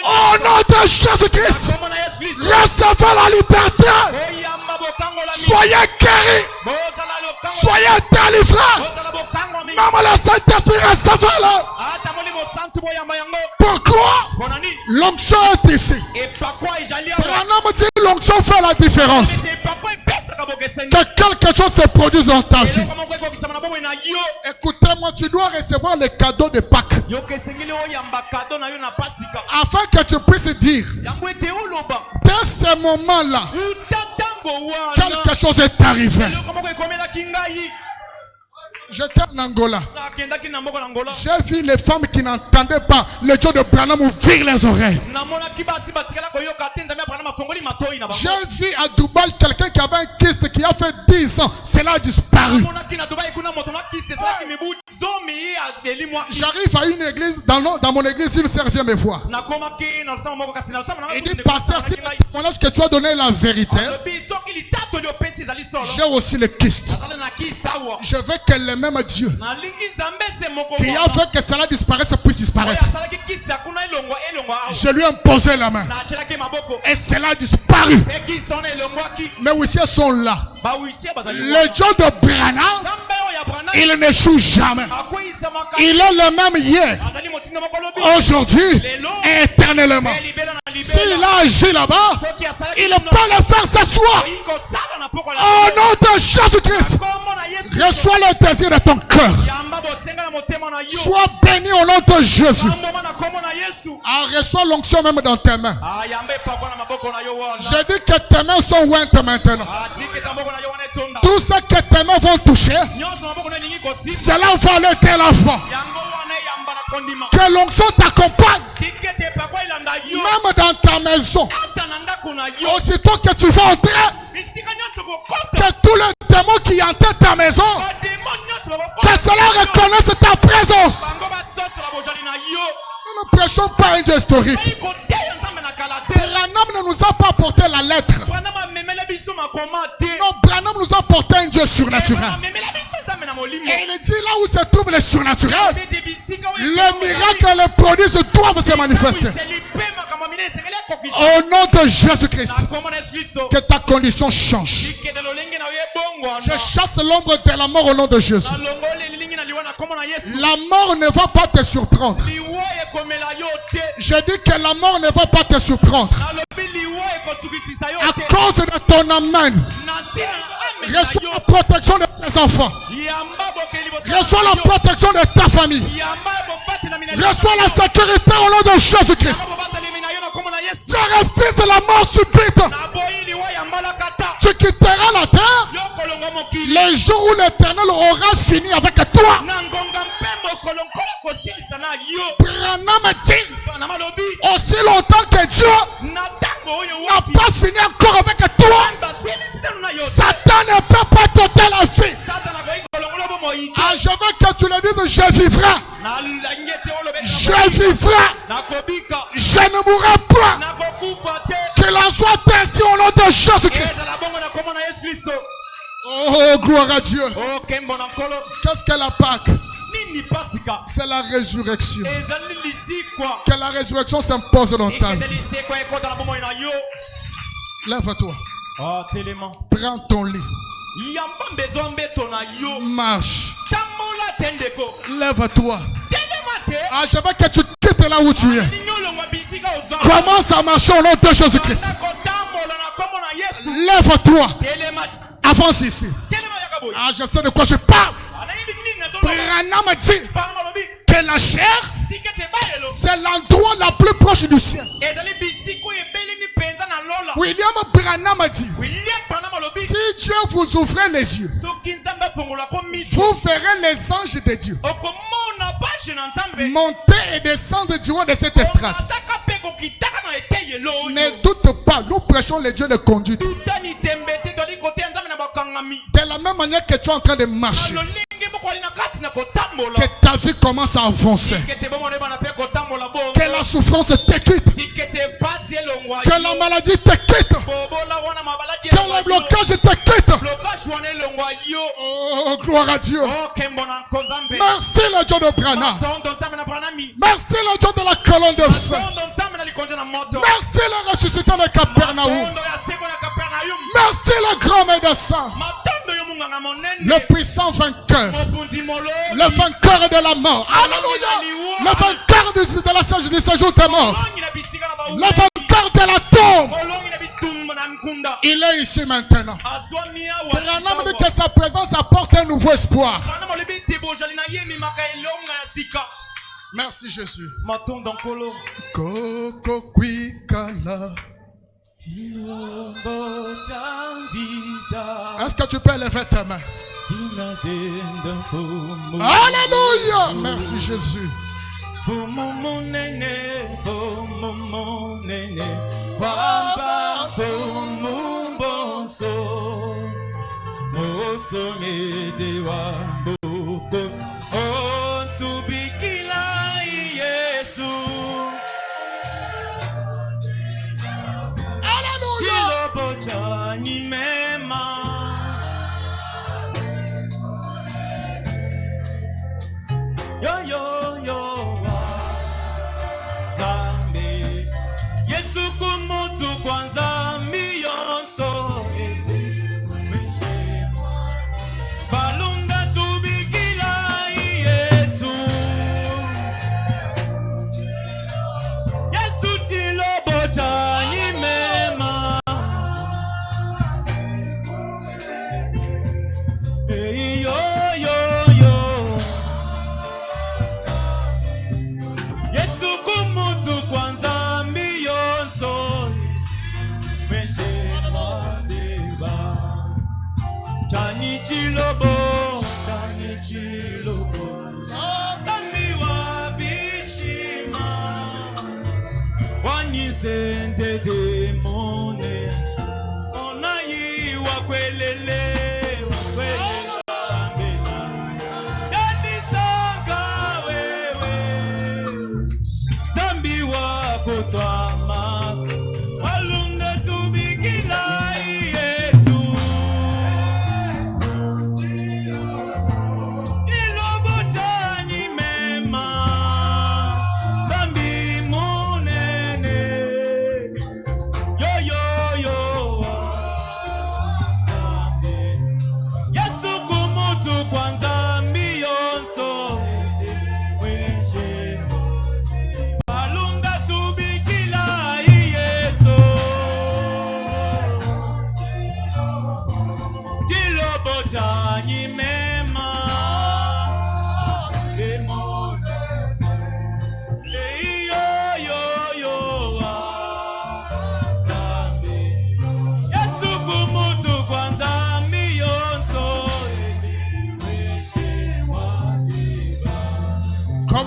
Au nom de Jésus-Christ, recevez la liberté. Soyez guéris. Soyez délivrés. Même le Saint-Esprit, recevez-le. Pourquoi? L'onction est ici. Branham dit l'onction fait la différence. Que quelque chose se produise dans ta vie. Écoutez-moi, tu dois recevoir les cadeaux de Pâques. Afin que tu puisses dire, dès ce moment-là, quelque chose est arrivé. J'étais en Angola. J'ai vu les femmes qui n'entendaient pas le Dieu de Branham ouvrir les oreilles. J'ai vu à Dubaï quelqu'un qui avait un kyste qui a fait 10 ans. Cela a disparu. J'arrive à une église, dans mon église, une sœur vient me voir. Il dit, pasteur, si le témoignage que tu as donné est la vérité, j'ai aussi le kyste. Je veux que le même Dieu qui a fait que cela disparaisse puisse disparaître. Je lui ai imposé la main et cela a disparu. Mais aussi elles sont là. Le Dieu de Branham, il n'échoue jamais. Il est le même hier, aujourd'hui et éternellement. S'il a agi là-bas, il peut le faire ce soir. Au nom de Jésus-Christ, reçois le désir de ton cœur. Sois béni au nom de Jésus. Reçois l'onction même dans tes mains. Je dis que tes mains sont ouvertes maintenant. Tout ce que tes mains vont toucher, cela va aller dès l'avant. Que l'onction t'accompagne. Même dans ta maison. Aussitôt que tu vas entrer, que tous les démons qui hantent ta maison, que cela reconnaisse ta présence. Nous ne prêchons pas un Dieu historique. Branham ne nous a pas apporté la lettre. Non, Branham nous a apporté un Dieu surnaturel. Et il dit là où se trouve le surnaturel, le miracle et les prodiges doivent se manifester. Au nom de Jésus-Christ, que ta condition change. Je chasse l'ombre de la mort au nom de Jésus. La mort ne va pas te surprendre. Je dis que la mort ne va pas te surprendre. À cause de ton amen, reçois la protection de tes enfants. Reçois la protection de ta famille. Reçois la sécurité au nom de Jésus-Christ. Je refuse la mort subite. Tu quitteras la terre les jours où l'Éternel aura fini avec toi. Branham dit, aussi longtemps que Dieu n'a pas fini encore avec toi, Satan ne peut pas t'ôter la vie. Ah, je veux que tu le dises, je vivrai. Je vivrai. Je ne mourrai pas. Qu'il en soit ainsi au nom de Jésus-Christ. Oh, gloire à Dieu. Qu'est-ce qu'est la Pâque? C'est la résurrection. Que la résurrection s'impose dans ta vie. Lève-toi. Prends ton lit. Marche. Lève-toi. Ah, je veux que tu quittes là où tu es. Commence à marcher au nom de Jésus-Christ. Lève-toi. Avance ici. Ah, je sais de quoi je parle. Branham dit que la chair, c'est l'endroit la plus proche du ciel. William Branham dit, si Dieu vous ouvrait les yeux, vous verrez les anges de Dieu monter et descendre du haut de cette estrade. Ne doute pas, nous prêchons les dieux de conduite. De la même manière que tu es en train de marcher, que ta vie commence à avancer, que la souffrance te quitte, que la maladie te quitte, que le blocage te quitte. Oh, gloire à Dieu. Merci le Dieu de Branham. Merci le Dieu de la colonne de feu. Merci le ressuscité de Capernaum. Merci le grand médecin, le puissant vainqueur, le vainqueur de la mort. Alléluia. Le vainqueur de la sage du séjour des morts, le vainqueur de la tombe. Il est ici maintenant. Branham dit que sa présence apporte un nouveau espoir. Merci Jésus. Koko kwikala. Est-ce que tu peux lever ta main? Alléluia. Merci Jésus. Baba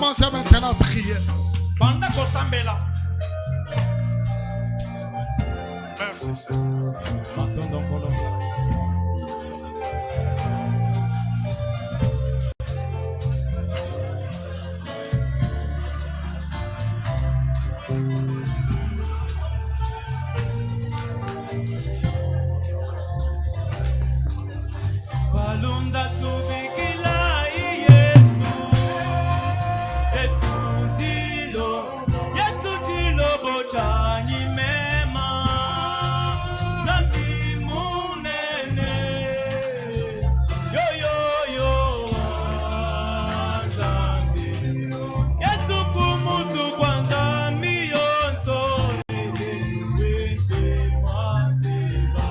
commencer maintenant à prier. Merci Seigneur. Balunda tubikila Yesu, Yesu tilo bochani mema, zambi munene, yo yo yo, zambi, Yesu kumutu kwanza miyonso, weshe mwateba.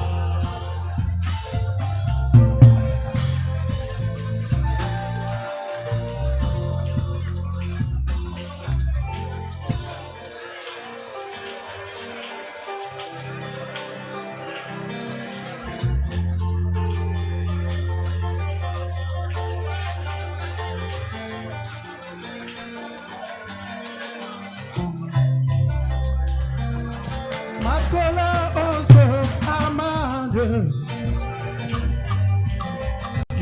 Makola oso amande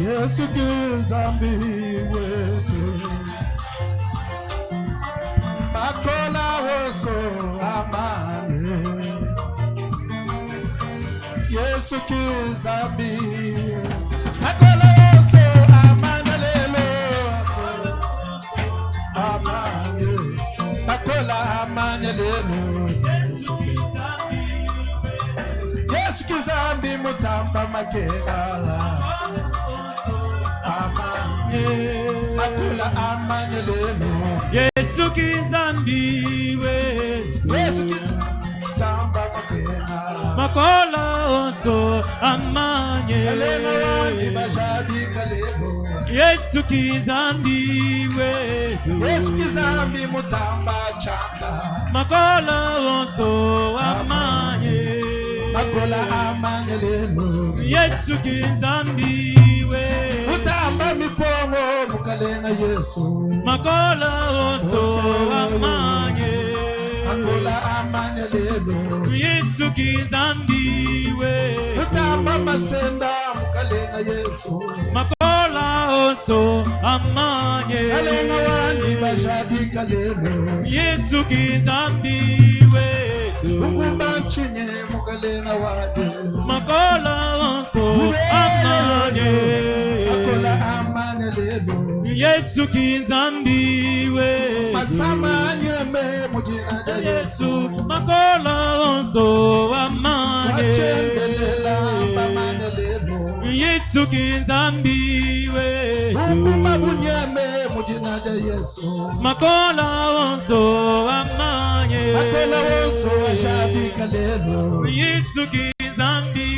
Yesu kizambi wetu Makola oso amande Yesu kizambi Makola oso amande lelo amande Makola amande lelo Yesu kizambi mutamba makela amanye akula amanye lelo Yesu kizambi wetu Yesu kizamba makela makola oso amanye alenga wani bajadi kalelo Yesu kizambi wetu Yesu kizambi mutamba chanda makola oso amanye makola amanye lelo Yesu kizambi wetu mutamba mipongo mukalenga Yesu makola oso amanye makola amanye lelo Yesu kizambi wetu mutamba masenda mukalenga Yesu makola oso amanye alenga wani bajadi kalelo Yesu kizambi wetu ukumba chinye mukalenga wade makola oso amanye makola amanye lelo Yesu kizambi wetu masama nyeme mujina ja Yesu makola oso amanye wachendelela amanye lelo Yesu kizambi wetu ukumba bunyeme mujina ja Yesu makola oso amanye makola oso ajadi kalelo Yesu kizambi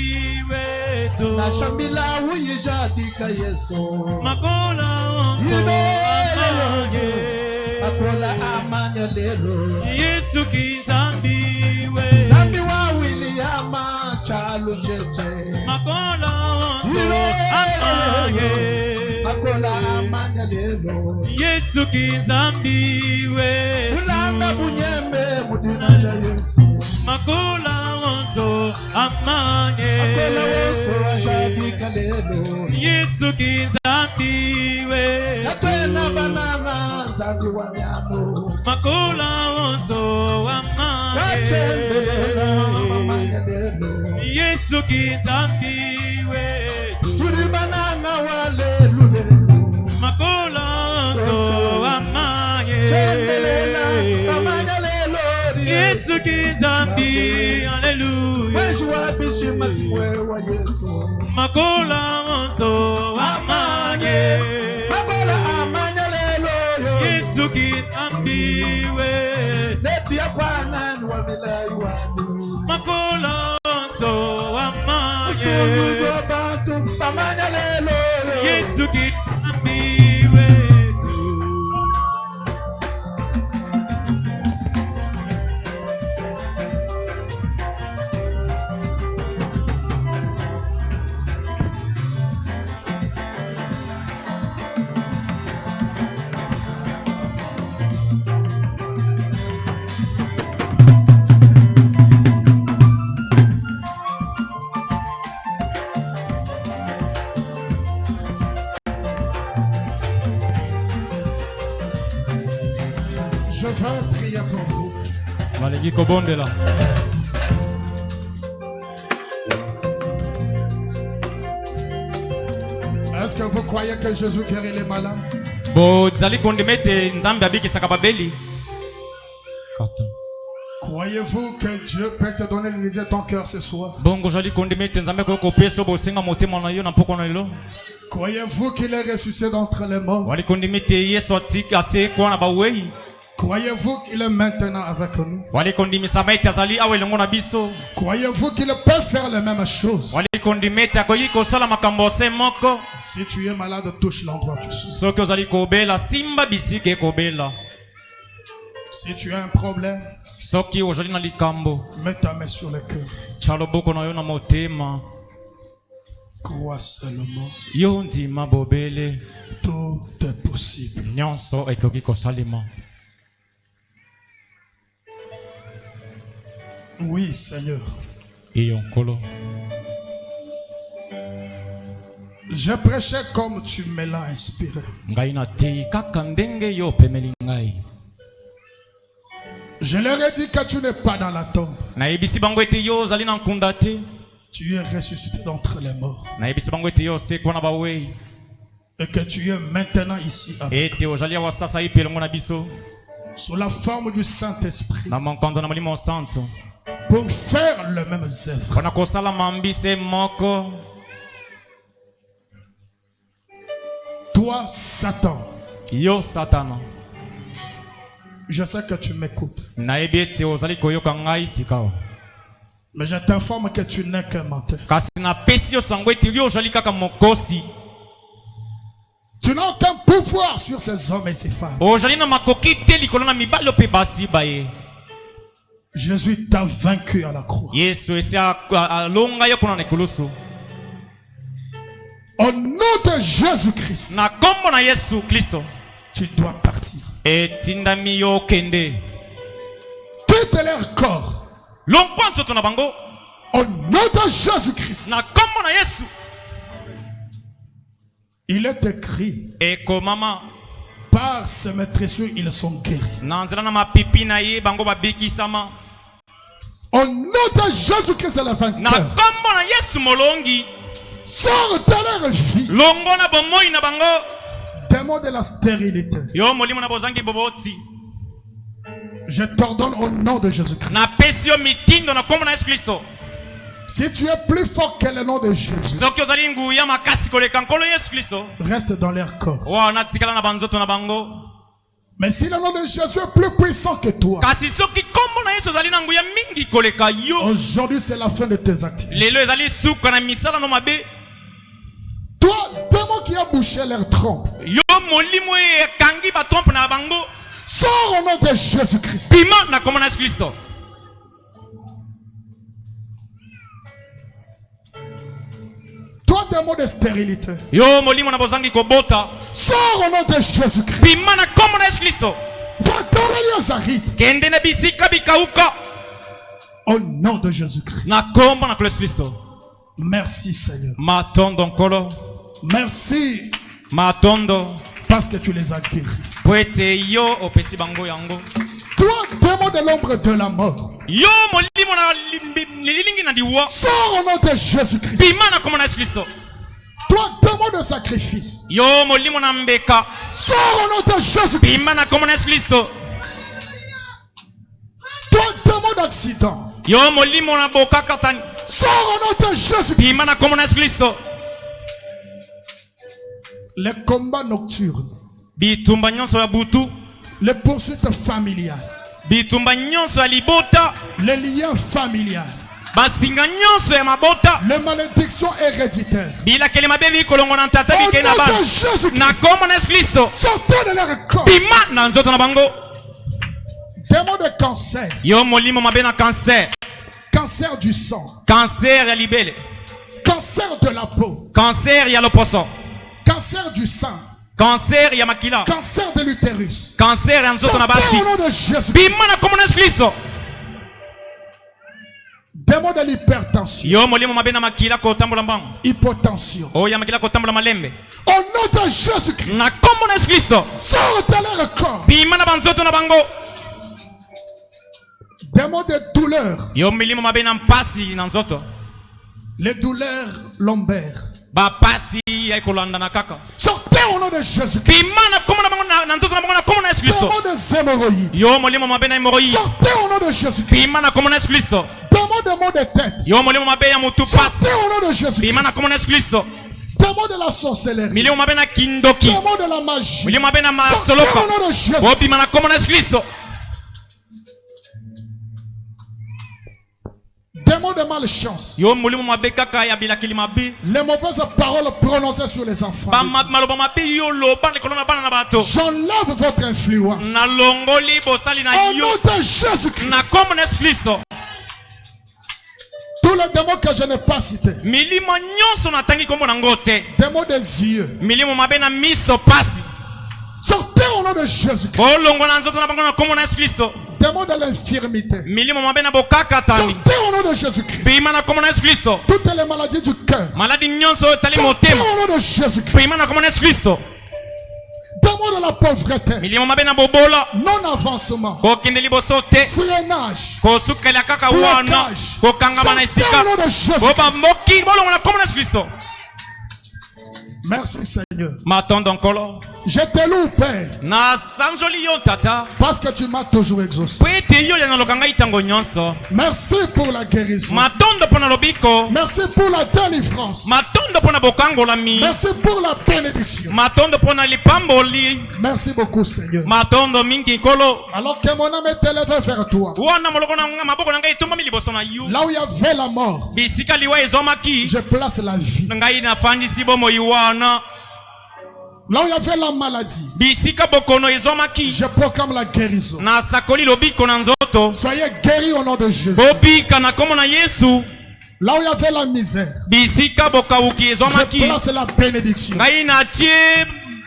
wetu na shambila uyijadi ka Yesu makola oso amanye makola amanye lelo Yesu kizambi wetu zambi wa William chalu cheche makola oso amanye makola amanye lelo Yesu kizambi wetu ulanda bunyembe mudina ja Yesu makola oso amanye makola oso ajadi kalelo Yesu kizambi wetu katwena bananga zambi wa nyamo makola oso amanye wachendelela amanye lelo Yesu kizambi wetu turi bananga walelulelo makola oso amanye chendelela amanye lelo Yesu kizambi haleluya Weshi wabishi masimwe wa Yesu makola oso amanye makola amanye lelo Yesu kizambi wetu neti ya kwanani wa milai wanu makola oso amanye usungu kwa bantu amanye lelo Yesu kizambi wetu vais prier pour vous. Est-ce que vous croyez que Jésus guérit les malades? Croyez-vous que Dieu peut te donner le désir de ton cœur ce soir? Croyez-vous qu'il est ressuscité d'entre les morts? Croyez-vous qu'il est maintenant avec nous? Croyez-vous qu'il peut faire les mêmes choses? Si tu es malade, touche l'endroit où tu es. Si tu as un problème, mets ta main sur le cœur. Crois seulement. Tout est possible. Oui, Seigneur. Je prêchais comme tu me l'as inspiré. Je leur ai dit que tu n'es pas dans la tombe. Tu es ressuscité d'entre les morts. Et que tu es maintenant ici avec nous. Sous la forme du Saint-Esprit. Pour faire le même œuvre. Toi, Satan. Je sais que tu m'écoutes. Mais je t'informe que tu n'es qu'un menteur. Tu n'as aucun pouvoir sur ces hommes et ces femmes. Jésus t'a vaincu à la croix. Au nom de Jésus-Christ, tu dois partir. Quitte leur corps. Au nom de Jésus-Christ. Il est écrit. Par ces maîtresses, ils sont guéris. Au nom de Jésus-Christ de la vainqueur. Sors de leur vie. Démon de la stérilité. Je t'ordonne au nom de Jésus-Christ. Si tu es plus fort que le nom de Jésus, reste dans leur corps. Mais si le nom de Jésus est plus puissant que toi, aujourd'hui c'est la fin de tes activités. Toi, démon qui a bouché leur trompe, sors au nom de Jésus-Christ. Toi, démon de stérilité, sors au nom de Jésus-Christ. Va dans les Nazarites. Au nom de Jésus-Christ. Merci Seigneur. Merci parce que tu les as guéris. Toi, démon de l'ombre de la mort, sors au nom de Jésus-Christ. Toi, démon de sacrifice, sors au nom de Jésus-Christ. Toi, démon d'accident, sors au nom de Jésus-Christ. Les combats nocturnes, les poursuites familiales, les liens familiales, les malédictions héréditaires, au nom de Jésus-Christ, sortez de leur corps. Démon de cancer, cancer du sang, cancer de la peau, cancer du sein, cancer de l'utérus, sortez au nom de Jésus-Christ. Démon de l'hypertension, hypotension, au nom de Jésus-Christ, sors de leur corps. Démon de douleur. Yo milimo mabe na mpasi na nzoto. Les douleurs lombaires. Ba pasi ya kolanda na kaka. Sortez au nom de Jésus-Christ. Bimana komo na nzoto na bango na komo na Yesu Kristo. Démon des hémorroïdes. Yo molimo mabe na hémorroïde. Sortez au nom de Jésus-Christ. Bimana komo na Yesu Kristo. Démon de maux de tête. Yo molimo mabe ya mutu pasi. Sortez au nom de Jésus-Christ. Bimana komo na Yesu Kristo. Démon de la sorcellerie. Milimo mabe na kindoki. Démon de la magie. Milimo mabe na Sortez masoloka. au nom de Jésus. O bimana komo na Yesu Kristo. Démon de malchance. Yo molimo mabe kaka ya bilakili mabe. Les mauvaises paroles prononcées sur les enfants. Ba maloba mabe yo loba le kolona bana na bato. J'enlève votre influence. Na longoli bosali na Au yo. nom de Jésus-Christ. Na komo na Yesu Kristo. Tous les démons que je n'ai pas cités. Milimo nyonso na tangi kombo na ngote. Démons des yeux. Milimo mabe na miso pasi. Sortez au nom de Jésus-Christ. Bolongo na nzoto na bango na komo na Yesu Kristo. Démons de l'infirmité. Milimo mabe na bokaka tami. Sortez au nom de Jésus-Christ. Bima na komo na Yesu Kristo. Toutes les maladies du cœur. Maladi nyonso tali Sortez motema. au nom de Jésus-Christ. Bima na komo na Yesu Kristo. Démons de la pauvreté. Milimo mabe na bobola. Non-avancement. Ko kende liboso te. Freinage. Ko sukela kaka wana. Ko kangama na Sortez esika. au nom de Ko Jésus-Christ. ba moki bolongo na komo na Yesu Kristo. Merci Seigneur. Matondo nkolo. Je te loue Père. Na sanjoli yo tata. Parce que tu m'as toujours exaucé. Pwete yo na lokanga itango nyonso. Merci pour la guérison. Matondo pona lobiko. Merci pour la délivrance. Matondo pona bokango lami. Merci pour la bénédiction. Matondo pona lipamboli. Merci beaucoup Seigneur. Matondo mingi nkolo. Alors que mon âme est élevée vers toi. Wana moloko na nga maboko na ngai etomami liboso na yo. Là où il y avait la mort, Bisika liwa ezomaki. je place la vie. Ngai nafandisi bomoi wana. Là où il y avait la maladie, Bisika bokono ezomaki. je proclame la guérison. Na sakoli lobiko na nzoto. Soyez guéris au nom de Jésus. Bobika na komo na Yesu. Là où il y avait la misère, Bisika bokawuki je ezomaki. place la bénédiction. Ngai na tie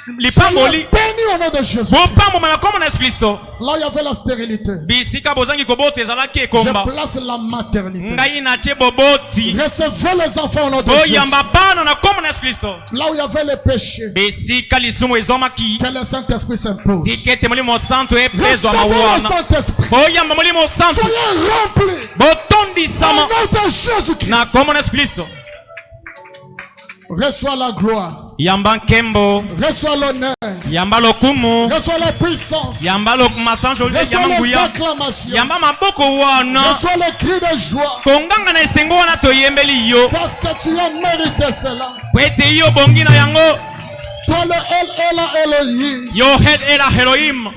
Soyez lipamboli. bénis au nom de Jésus. Bopambo na komo na Yesu Kristo. Là où il y avait la stérilité, Bisika bozangi kobota ezalaki je ekomba. place la maternité. Ngai na tie boboti. Recevez les enfants au nom de Jésus. Boyamba bana na komo na Yesu Kristo. Là où il y avait les péchés, Bisika lisumu ezomaki. que le Saint-Esprit s'impose. Sikete mulimo santo eprezo Recevez le amawana. Saint-Esprit. Boyamba mulimo santo. Soyez remplis Botondi au sama. nom de Na Jésus-Christ. komo na Yesu Kristo. Reçois la gloire. Yamba nkembo. Reçois l'honneur. Yamba lokumu. Reçois la puissance. Yamba masanjo Reçois yamba les nguya. acclamations. Yamba maboko wana. Reçois les cris de joie. Konganga na esengo wana toyembeli yo. Parce que tu as mérité cela. Kwete yo bongi na yango. Toi le El Elohim. Yo head ela Elohim.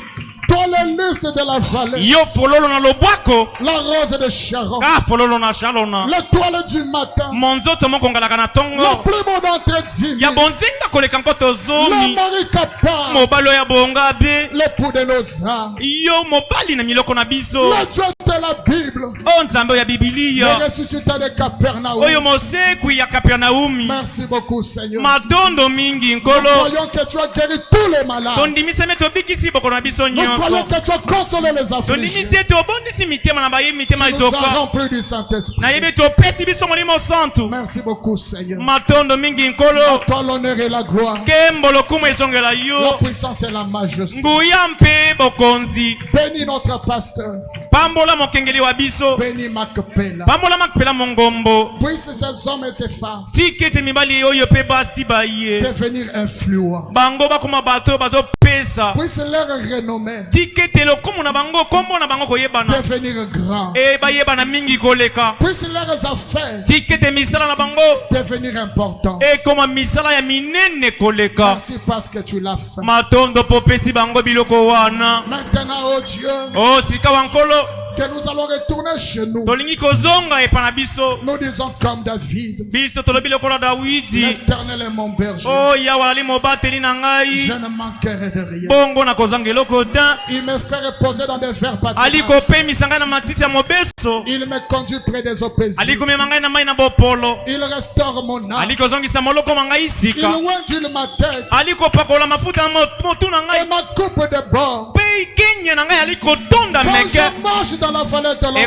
Toi le lys de la vallée. Yo fololo na lobwako. La rose de Sharon. Ka fololo na shalona. L'étoile du matin. Monzoto moko ngalaka na Le tongo. plus beau d'entre dix Ya mille. bonzinga koleka nkoto Le zomi. mari capable. Mobalo ya bonga be. L'époux de nos âmes. Yo mobali na miloko na biso. Le Dieu de la Bible. O nzambe ya Le bibilia. ressuscité de Capernaum. Oyo moseku ya Kapernaumi. Merci beaucoup Seigneur. Matondo mingi Nous nkolo. croyons que tu as guéri tous les malades. Tondimiseme tobikisi bokono na biso Nous croyons nyonso. que tu as consolé les affligés. Tondimisi ete obondisi mitema na bayebi mitema Tu nous as ezoka. remplis du Saint-Esprit. Nayebi topesi biso molimo santu. Merci beaucoup Seigneur. Matondo mingi nkolo. Toi l'honneur et la gloire. Kembo lokumu ezongela La yo. puissance et la majesté. Nguya mpe bokonzi. Bénis notre pasteur. Pambola mokengeli wa biso. Bénis Macpela. Pambola makpela mongombo. Puisse ces hommes et ces femmes Tikete mibali oyo pe basi baye. devenir influents. Bango bakoma bato bazopesa. Puisse leur renommée Tikete lokumu na bango kombo na bango koyebana. devenir grand. E bayebana mingi koleka. Puisse leurs affaires Tikete misala na bango. devenir importantes. E koma misala ya minene koleka. Merci parce que tu l'as fait. Matondo popesi bango biloko wana. Maintenant, oh Dieu, O sika wankolo. que nous allons retourner chez nous. Tolingi kozonga epa na biso. Nous disons comme David, Biso tolobi lokola Dawidi. l'Éternel est mon berger. O yawa ali mobateli na Je ngai. ne manquerai de rien. Bongo na kozanga eloko ta. Il me fait reposer dans des verts Ali pâturages. kopemisa ngai na matiti ya mobeso. Il me conduit près des eaux Ali paisibles. komema ngai na mai na bopolo. Il restaure mon âme. Ali kozongisa moloko ma ngai Il sika. ondule ma tête Ali kopakola mafuta na motu na et ngai. ma coupe de bord. Pe ikenya na ngai ali kotonda Quand meke. je marche dans la vallée de l'ombre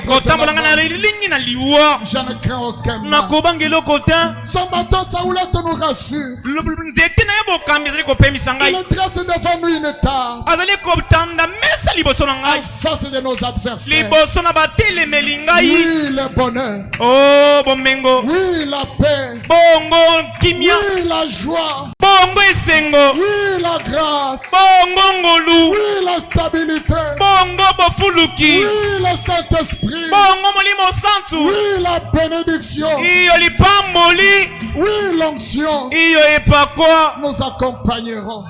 je ne crains aucun mal. Son bâton, sa houlette nous rassure. Il dresse devant nous une table en face de nos adversaires. Oui, le bonheur. Oui, la paix. Oui, la joie. Oui, la grâce. Oui, la stabilité. Oui, le Saint-Esprit. Oui, la bénédiction. Oui, l'onction. Nous accompagnerons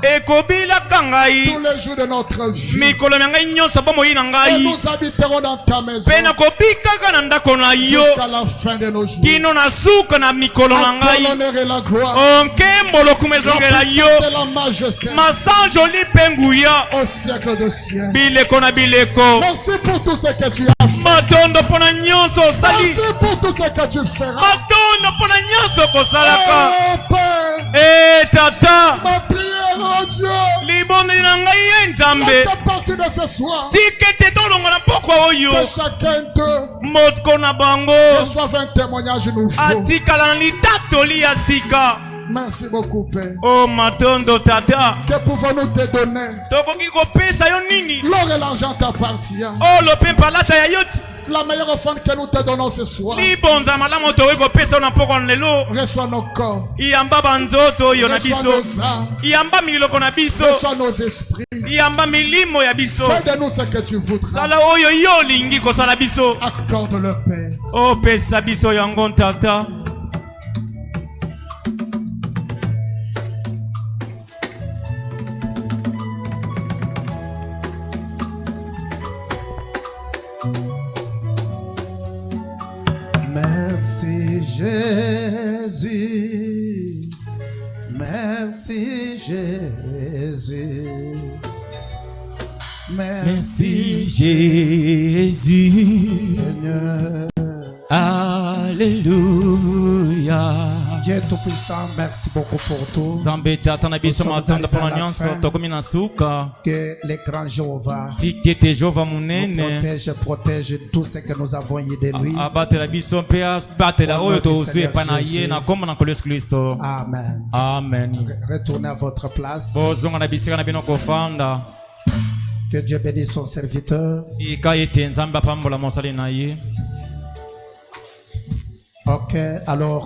tous les jours de notre vie. Et nous habiterons dans ta maison jusqu'à la fin de nos jours. Encore l'honneur et la gloire, la puissance et la majesté au siècle de siècle. Merci pour tout ce que tu as fait. Merci pour tout ce que tu feras. Ma prière, oh Dieu, laisse ta partie de ce soir que chacun d'eux reçoive un témoignage nouveau. Merci beaucoup, Père. Que pouvons-nous te donner? L'or et l'argent t'appartient. La meilleure offrande que nous te donnons ce soir, reçois nos corps, reçois nos âmes, reçois nos esprits. Fais de nous ce que tu voudras. Accorde le Père. Merci Jésus, merci Jésus, merci Jésus, Seigneur. Alléluia. Dieu Tout-Puissant, merci beaucoup pour tout. Que les grands Jéhovah protège tout ce que nous avons eu de lui. Amen. Amen. Retournez à votre place. Que Dieu bénisse son serviteur. Ok, alors